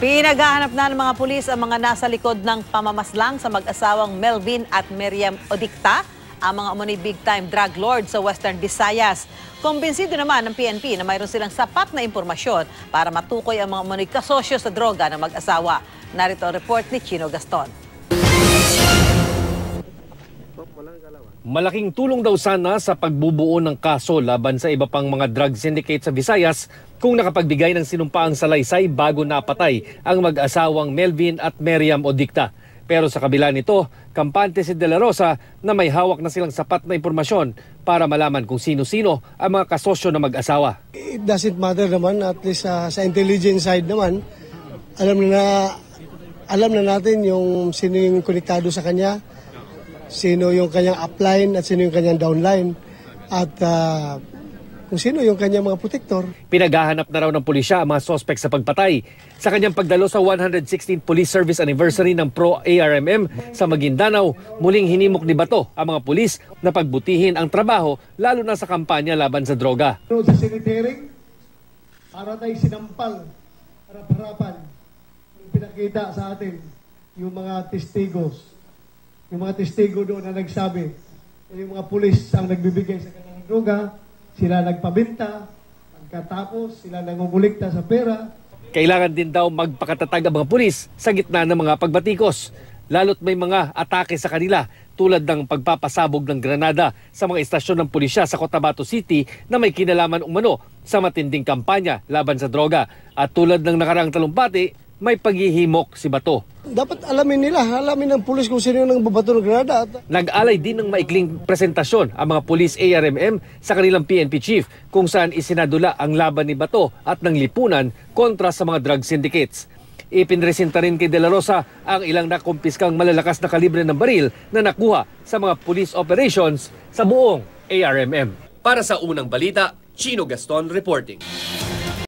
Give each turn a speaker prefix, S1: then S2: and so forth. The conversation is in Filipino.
S1: Pinaghahanap na ng mga pulis ang mga nasa likod ng pamamaslang sa mag-asawang Melvin at Miriam Odicta, ang mga umano'y big-time drug lord sa Western Visayas. Kumbinsido naman ng PNP na mayroon silang sapat na impormasyon para matukoy ang mga umano'y kasosyo sa droga ng mag-asawa. Narito ang report ni Chino Gaston.
S2: Malaking tulong daw sana sa pagbubuo ng kaso laban sa iba pang mga drug syndicate sa Visayas kung nakapagbigay ng sinumpaang salaysay bago napatay ang mag-asawang Melvin at Miriam Odicta. Pero sa kabila nito, kampante si De La Rosa na may hawak na silang sapat na impormasyon para malaman kung sino-sino ang mga kasosyo na mag-asawa.
S3: It doesn't matter naman, at least sa intelligence side naman, alam na natin yung sino yung konektado sa kanya, sino yung kanyang upline at sino yung kanyang downline, at kung sino yung kanyang mga protector.
S2: Pinaghahanap na raw ng pulisya ang mga sospek sa pagpatay sa kanyang pagdalo sa 116th Police Service Anniversary ng Pro-ARMM sa Maguindanao. Muling hinimok ni Bato ang mga pulis na pagbutihin ang trabaho lalo na sa kampanya laban sa droga.
S3: Sa cemetery, para tayo sinampal, harap-harapan, yung pinakita sa atin yung mga testigos. Yung mga testigo doon na nagsabi, yung mga pulis ang nagbibigay sa kanilang droga, sila nagpabenta, pagkatapos sila nangungulikta sa pera.
S2: Kailangan din daw magpakatatag ang mga pulis sa gitna ng mga pagbatikos. Lalo't may mga atake sa kanila tulad ng pagpapasabog ng granada sa mga istasyon ng pulisya sa Cotabato City na may kinalaman umano sa matinding kampanya laban sa droga. At tulad ng nakaraang talumpati, may paghihimok si Bato.
S3: Dapat alamin ng pulis kung sino yung babato ng granada.
S2: Nag-alay din ng maikling presentasyon ang mga pulis ARMM sa kanilang PNP chief kung saan isinadula ang laban ni Bato at ng lipunan kontra sa mga drug syndicates. Ipinresenta rin kay De La Rosa ang ilang nakumpiskang malalakas na kalibre ng baril na nakuha sa mga police operations sa buong ARMM.
S4: Para sa unang balita, Chino Gaston reporting.